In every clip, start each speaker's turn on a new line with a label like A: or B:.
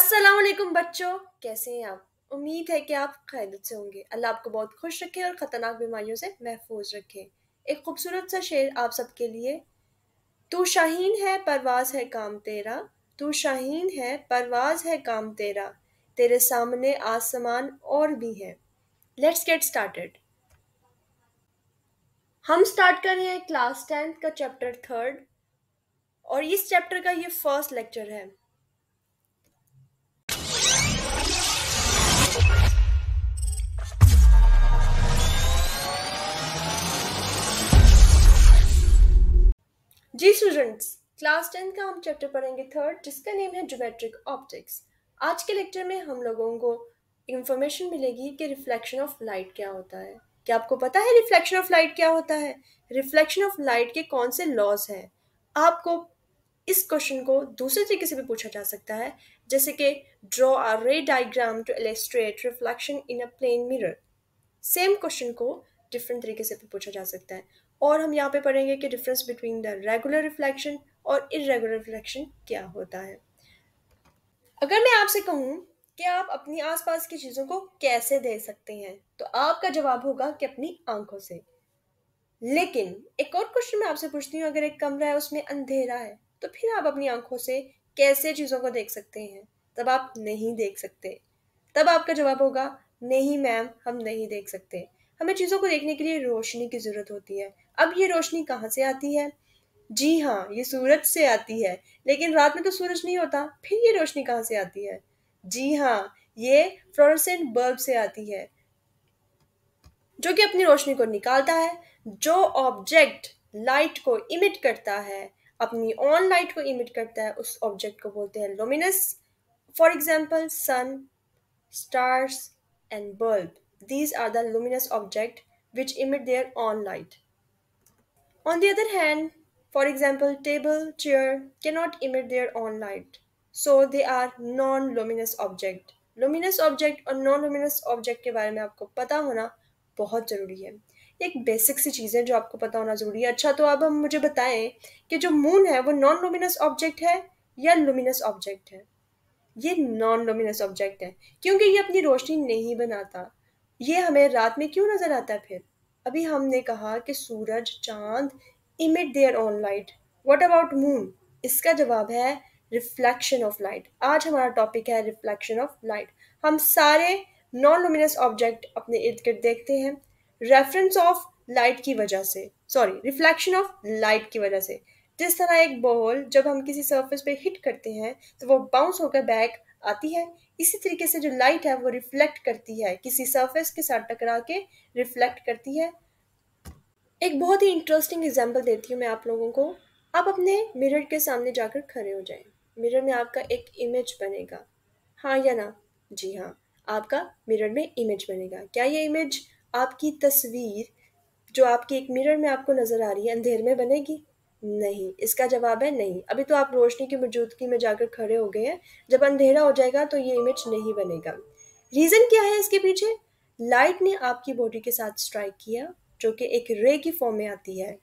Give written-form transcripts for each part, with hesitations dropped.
A: अस्सलाम वालेकुम बच्चों, कैसे हैं आप? उम्मीद है कि आप खैरियत से होंगे। अल्लाह आपको बहुत खुश रखे और ख़तरनाक बीमारियों से महफूज रखे। एक खूबसूरत सा शेर आप सबके लिए। तू शाहीन है परवाज़ है काम तेरा, तू शाहीन है परवाज़ है काम तेरा, तेरे सामने आसमान और भी है। Let's get started. हम स्टार्ट कर रहे हैं क्लास 10th का चैप्टर 3rd और इस चैप्टर का ये फर्स्ट लेक्चर है। जी स्टूडेंट्स, क्लास 10 का हम चैप्टर पढ़ेंगे 3rd, जिसका नेम है ज्योमेट्रिक ऑप्टिक्स। आज के लेक्चर में हम लोगों को इंफॉर्मेशन मिलेगी कि रिफ्लेक्शन ऑफ लाइट क्या होता है। क्या आपको पता है रिफ्लेक्शन ऑफ लाइट क्या होता है? रिफ्लेक्शन ऑफ लाइट के कौन से लॉज हैं? आपको इस क्वेश्चन को दूसरे तरीके से भी पूछा जा सकता है, जैसे कि draw a ray diagram to illustrate reflection in a plane mirror. Same question को डिफरेंट तरीके से भी पूछा जा सकता है। और हम यहाँ पे पढ़ेंगे कि difference between the regular reflection और इरेगुलर रिफ्लेक्शन क्या होता है। अगर मैं आपसे कहूँ कि आप अपनी आसपास की चीज़ों को कैसे देख सकते हैं, तो आपका जवाब होगा कि अपनी आंखों से। लेकिन एक और क्वेश्चन मैं आपसे पूछती हूँ, अगर एक कमरा है उसमें अंधेरा है, तो फिर आप अपनी आंखों से कैसे चीज़ों को देख सकते हैं? तब आप नहीं देख सकते। तब आपका जवाब होगा नहीं मैम, हम नहीं देख सकते। हमें चीज़ों को देखने के लिए रोशनी की ज़रूरत होती है। अब ये रोशनी कहाँ से आती है? जी हाँ, ये सूरज से आती है। लेकिन रात में तो सूरज नहीं होता, फिर ये रोशनी कहाँ से आती है? जी हाँ, ये फ्लोरोसेंट बल्ब से आती है, जो कि अपनी रोशनी को निकालता है। जो ऑब्जेक्ट लाइट को इमिट करता है, अपनी ऑन लाइट को इमिट करता है, उस ऑब्जेक्ट को बोलते हैं luminous. For example sun, stars, and bulb. These are the luminous objects which emit their own light. On the other hand, for example, table, chair cannot emit their own light. So they are non-luminous object. Luminous object और non-luminous object के बारे में आपको पता होना बहुत ज़रूरी है। एक बेसिक सी चीज़ है जो आपको पता होना ज़रूरी है। अच्छा, तो अब हम मुझे बताएं कि जो मून है वो नॉन लुमिनस ऑब्जेक्ट है या लुमिनस ऑब्जेक्ट है? ये नॉन लुमिनस ऑब्जेक्ट है, क्योंकि ये अपनी रोशनी नहीं बनाता। ये हमें रात में क्यों नजर आता है फिर? अभी हमने कहा कि सूरज, चांद emit their own light. What about moon? इसका जवाब है रिफ्लेक्शन ऑफ लाइट। आज हमारा टॉपिक है रिफ्लेक्शन ऑफ लाइट। हम सारे नॉन लुमिनस ऑब्जेक्ट अपने इर्द गिर्द देखते हैं रेफरेंस ऑफ लाइट की वजह से, सॉरी, रिफ्लेक्शन ऑफ लाइट की वजह से। जिस तरह एक बॉल जब हम किसी सरफेस पे हिट करते हैं तो वो बाउंस होकर बैक आती है, इसी तरीके से जो लाइट है वो रिफ्लेक्ट करती है, किसी सरफेस के साथ टकरा के रिफ्लेक्ट करती है। एक बहुत ही इंटरेस्टिंग एग्जांपल देती हूँ मैं आप लोगों को। आप अपने मिरर के सामने जाकर खड़े हो जाएं। मिरर में आपका एक इमेज बनेगा, हाँ या ना? जी हाँ, आपका मिरर में इमेज बनेगा। क्या ये इमेज, आपकी तस्वीर जो आपकी एक मिरर में आपको नजर आ रही है, अंधेरे में बनेगी? नहीं, इसका जवाब है नहीं। अभी तो आप रोशनी की मौजूदगी में जाकर खड़े हो गए हैं, जब अंधेरा हो जाएगा तो ये इमेज नहीं बनेगा। रीजन क्या है इसके पीछे? लाइट ने आपकी बॉडी के साथ स्ट्राइक किया, जो कि एक रे की फॉर्म में आती है।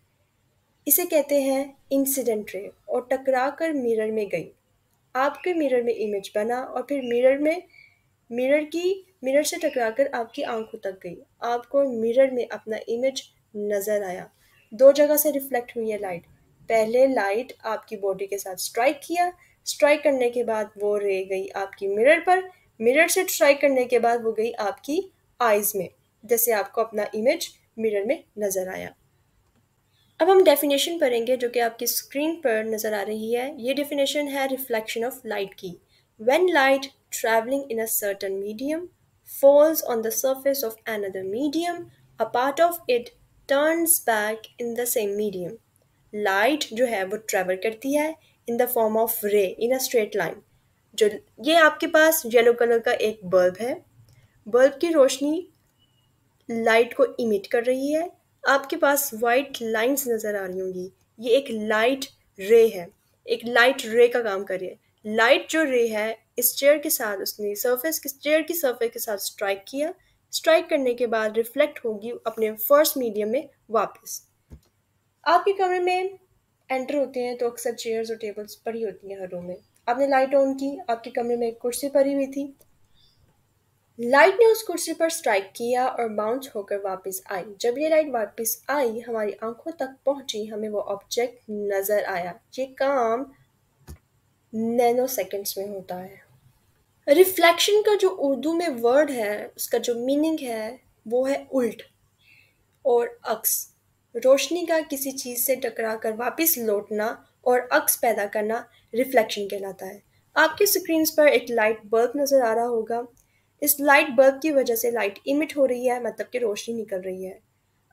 A: इसे कहते हैं इंसिडेंट रे, और टकरा कर मिरर में गई। आपके मिरर में इमेज बना और फिर मिरर से टकराकर आपकी आंखों तक गई। आपको मिरर में अपना इमेज नजर आया। दो जगह से रिफ्लेक्ट हुई है लाइट। पहले लाइट आपकी बॉडी के साथ स्ट्राइक किया, स्ट्राइक करने के बाद वो रे गई आपकी मिरर पर, मिरर से स्ट्राइक करने के बाद वो गई आपकी आईज में, जैसे आपको अपना इमेज मिरर में नजर आया। अब हम डेफिनेशन पढ़ेंगे जो कि आपकी स्क्रीन पर नज़र आ रही है। ये डेफिनेशन है रिफ्लेक्शन ऑफ लाइट की। When light traveling in a certain medium falls on the surface of another medium, a part of it turns back in the same medium. Light जो है वो ट्रेवल करती है इन द फॉर्म ऑफ रे इन a straight line. जो ये आपके पास yellow colour का एक बल्ब है, बल्ब की रोशनी लाइट को इमिट कर रही है। आपके पास वाइट लाइंस नज़र आ रही होंगी, ये एक लाइट रे है, एक लाइट रे का काम कर रही है। लाइट जो रे है इस चेयर के साथ, उसने चेयर की सरफेस के साथ स्ट्राइक किया, स्ट्राइक करने के बाद रिफ्लेक्ट होगी अपने फर्स्ट मीडियम में वापस। आपके कमरे में एंटर होते हैं तो अक्सर चेयर्स और टेबल्स पड़ी होती हैं हर रूम में। आपने लाइट ऑन की, आपके कमरे में एक कुर्सी पड़ी हुई थी। लाइट ने उस कुर्सी पर स्ट्राइक किया और बाउंस होकर वापस आई। जब ये लाइट वापस आई, हमारी आंखों तक पहुंची, हमें वो ऑब्जेक्ट नजर आया। ये काम नैनो सेकंड्स में होता है। रिफ्लेक्शन का जो उर्दू में वर्ड है, उसका जो मीनिंग है वो है उल्ट और अक्स। रोशनी का किसी चीज से टकरा कर वापस लौटना और अक्स पैदा करना रिफ्लेक्शन कहलाता है। आपकी स्क्रीन पर एक लाइट बल्ब नजर आ रहा होगा। इस लाइट बल्ब की वजह से लाइट इमिट हो रही है, मतलब कि रोशनी निकल रही है।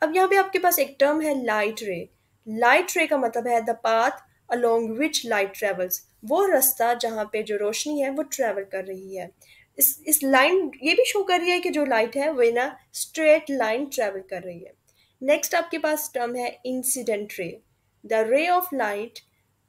A: अब यहाँ पे आपके पास एक टर्म है लाइट रे। लाइट रे का मतलब है the path along which light travels, वो रास्ता जहाँ पे जो रोशनी है वो ट्रेवल कर रही है। इस लाइन ये भी शो कर रही है कि जो लाइट है वो ना स्ट्रेट लाइन ट्रेवल कर रही है। नेक्स्ट आपके पास टर्म है incident ray. The ray of light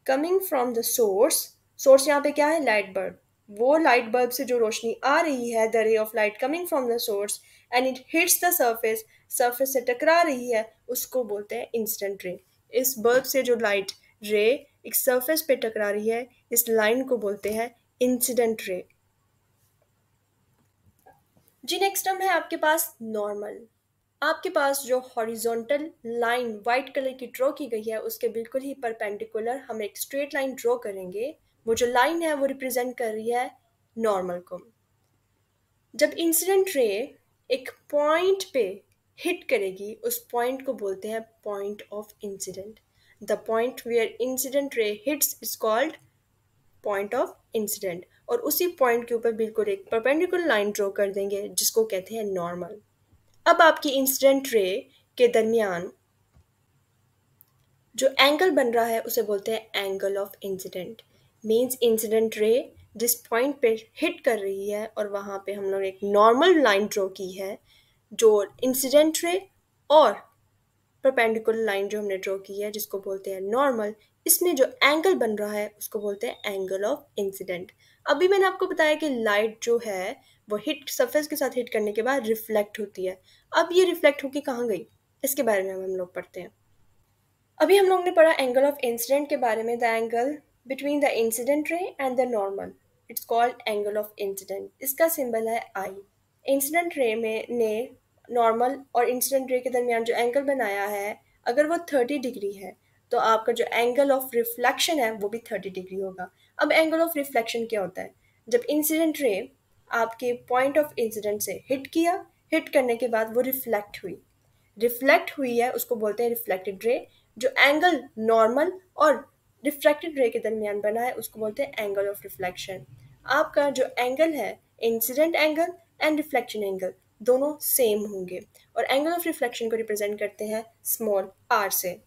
A: coming from the source. Source यहाँ पे क्या है? Light bulb. वो लाइट बल्ब से जो रोशनी आ रही है, the ray of light coming from the source and it hits the surface, surface से टकरा रही है, उसको बोलते हैं इंसिडेंट रे। इस बल्ब से जो लाइट रे एक सरफेस पे टकरा रही है, इस लाइन को बोलते हैं इंसिडेंट रे। जी नेक्स्ट टर्म है आपके पास नॉर्मल। आपके पास जो हॉरिजॉन्टल लाइन वाइट कलर की ड्रॉ की गई है, उसके बिल्कुल ही परपेंडिकुलर हम एक स्ट्रेट लाइन ड्रॉ करेंगे। वो जो लाइन है वो रिप्रेजेंट कर रही है नॉर्मल को। जब इंसिडेंट रे एक पॉइंट पे हिट करेगी, उस पॉइंट को बोलते हैं point of incident. The point where incident ray hits is called point of incident. और उसी पॉइंट के ऊपर बिल्कुल एक परपेंडिकुलर लाइन ड्रॉ कर देंगे, जिसको कहते हैं नॉर्मल। अब आपकी इंसिडेंट रे के दरमियान जो एंगल बन रहा है उसे बोलते हैं angle of incident. Means incident ray जिस पॉइंट पे हिट कर रही है और वहाँ पे हम लोग एक नॉर्मल लाइन ड्रॉ की है, जो इंसिडेंट रे और परपेंडिकुलर लाइन जो हमने ड्रॉ की है जिसको बोलते हैं नॉर्मल, इसमें जो एंगल बन रहा है उसको बोलते हैं एंगल ऑफ इंसिडेंट। अभी मैंने आपको बताया कि लाइट जो है वो हिट सरफेस के साथ हिट करने के बाद रिफ्लेक्ट होती है। अब ये रिफ्लेक्ट होके कहाँ गई, इसके बारे में हम लोग पढ़ते हैं। अभी हम लोग ने पढ़ा एंगल ऑफ इंसिडेंट के बारे में। The angle between the incident रे and the normal, it's called angle of incident. इसका सिंबल है आई। इंसिडेंट रे में ने नॉर्मल और इंसिडेंट रे के दरमियान जो एंगल बनाया है, अगर वो 30 डिग्री है तो आपका जो एंगल ऑफ रिफ्लेक्शन है वो भी 30 डिग्री होगा। अब एंगल ऑफ रिफ्लेक्शन क्या होता है? जब इंसिडेंट रे आपके पॉइंट ऑफ इंसिडेंट से हिट किया, हिट करने के बाद वो रिफ्लेक्ट हुई है, उसको बोलते हैं रिफ्लेक्टेड रे। जो एंगल नॉर्मल और रिफ्लेक्टेड रे के दरमियान बना है उसको बोलते हैं एंगल ऑफ रिफ्लेक्शन। आपका जो एंगल है, incident angle and reflection angle, दोनों सेम होंगे और एंगल ऑफ रिफ्लेक्शन को रिप्रेजेंट करते हैं स्मॉल आर से।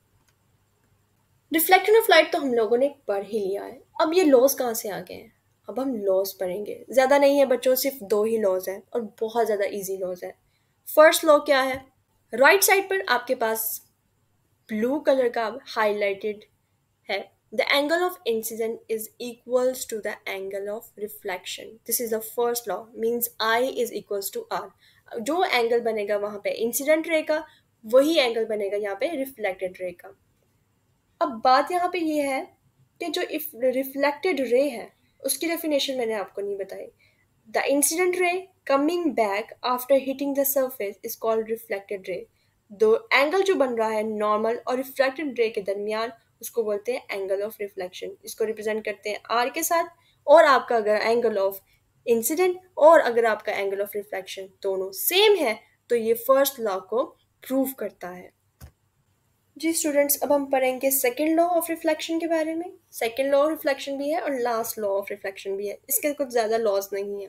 A: रिफ्लेक्शन ऑफ लाइट तो हम लोगों ने पढ़ ही लिया है। अब ये लॉज कहाँ से आ गए हैं? अब हम लॉज पढ़ेंगे। ज़्यादा नहीं है बच्चों, सिर्फ 2 ही लॉज हैं और बहुत ज़्यादा इजी लॉज है। फर्स्ट लॉ क्या है? राइट साइड पर आपके पास ब्लू कलर का हाईलाइटेड है। The angle of incident is equals to the angle of reflection. This is the first law, means I is equals to R. जो angle बनेगा वहां पे इंसिडेंट रे का, वही एंगल बनेगा यहाँ पे रिफ्लेक्टेड रे का। अब बात यहाँ पे ये है कि जो रिफ्लेक्टेड रे है उसकी डेफिनेशन मैंने आपको नहीं बताई। The incident ray coming back after hitting the surface is called reflected ray. दो एंगल जो बन रहा है नॉर्मल और रिफ्लेक्टेड रे के दरमियान, उसको बोलते हैं एंगल ऑफ रिफ्लेक्शन। इसको रिप्रेजेंट करते हैं आर के साथ। और आपका अगर एंगल ऑफ इंसिडेंट और अगर आपका एंगल ऑफ रिफ्लेक्शन दोनों सेम है तो ये फर्स्ट लॉ को प्रूव करता है। जी स्टूडेंट्स, अब हम पढ़ेंगे सेकेंड लॉ ऑफ रिफ्लेक्शन के बारे में। सेकेंड लॉ ऑफ रिफ्लेक्शन भी है और लास्ट लॉ ऑफ रिफ्लेक्शन भी है, इसके कुछ ज़्यादा लॉज नहीं है।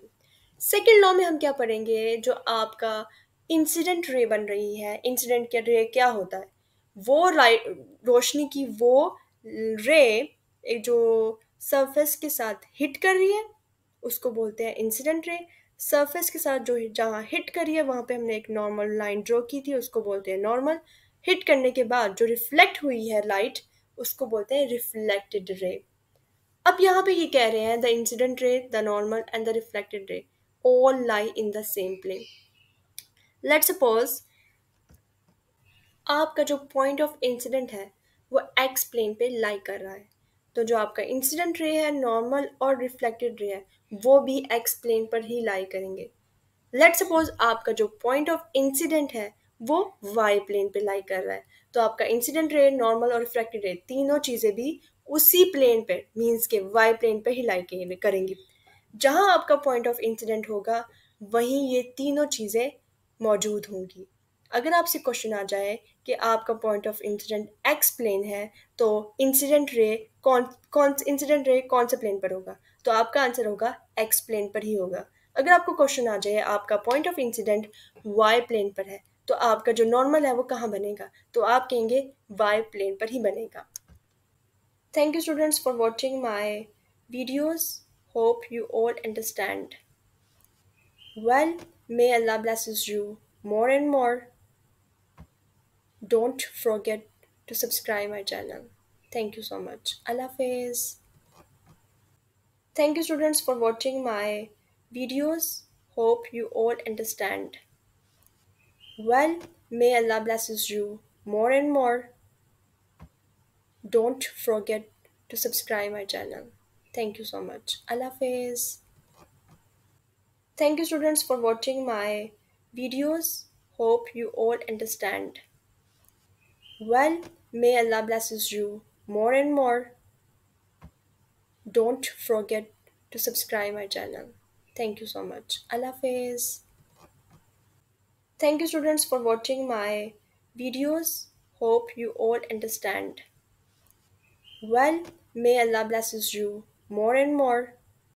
A: सेकेंड लॉ में हम क्या पढ़ेंगे? जो आपका इंसिडेंट रे बन रही है, इंसिडेंट के रे क्या होता है? वो लाइट रोशनी की वो रे एक जो सरफेस के साथ हिट कर रही है उसको बोलते हैं इंसिडेंट रे। सरफेस के साथ जो जहाँ हिट करी है वहाँ पे हमने एक नॉर्मल लाइन ड्रॉ की थी, उसको बोलते हैं नॉर्मल। हिट करने के बाद जो रिफ्लेक्ट हुई है लाइट, उसको बोलते हैं रिफ्लेक्टेड रे। अब यहाँ पे ये कह रहे हैं the incident ray, the normal and the reflected ray all lie in the same plane. Let's suppose आपका जो पॉइंट ऑफ इंसिडेंट है वो एक्स प्लेन पे लाई कर रहा है। तो जो आपका इंसिडेंट रे है, नॉर्मल और रिफ्लेक्टेड रे है, वो भी एक्स प्लेन पर ही लाई करेंगे। लेट सपोज आपका जो पॉइंट ऑफ इंसिडेंट है वो वाई प्लेन पे लाई कर रहा है, तो आपका इंसिडेंट रे, नॉर्मल और रिफ्लेक्टेड रे, तीनों चीज़ें भी उसी प्लेन पे मीन्स के वाई प्लेन पे ही लाई करेंगी। जहाँ आपका पॉइंट ऑफ इंसिडेंट होगा वहीं ये तीनों चीज़ें मौजूद होंगी। अगर आपसे क्वेश्चन आ जाए कि आपका point of incident X plane है, तो इंसिडेंट रे कौन से प्लेन पर होगा, तो आपका आंसर होगा एक्स प्लेन पर ही होगा। अगर आपको क्वेश्चन आ जाए आपका point of incident Y plane पर है, तो आपका जो नॉर्मल है वो कहाँ बनेगा, तो आप कहेंगे वाई प्लेन पर ही बनेगा। Thank you students for watching my videos, hope you all understand. Well, may Allah blesses you more and more. Don't forget to subscribe my channel. Thank you so much. Allah Hafiz. Thank you students for watching my videos. Hope you all understand. Well, may Allah blesses you more and more. Don't forget to subscribe my channel. Thank you so much. Allah Hafiz. Thank you students for watching my videos. Hope you all understand. Well, may Allah blesses you more and more. Don't forget to subscribe my channel. Thank you so much. Allah Hafiz. Thank you students for watching my videos. Hope you all understand. Well, may Allah blesses you more and more. Don't forget to subscribe my channel. Thank you so much. Allah Hafiz. Thank you students for watching my videos. Hope you all understand. Well, may Allah blesses you more and more. Don't forget to subscribe my channel. Thank you so much. Allah Hafiz. Thank you students for watching my videos. Hope you all understand. Well, may Allah blesses you more and more.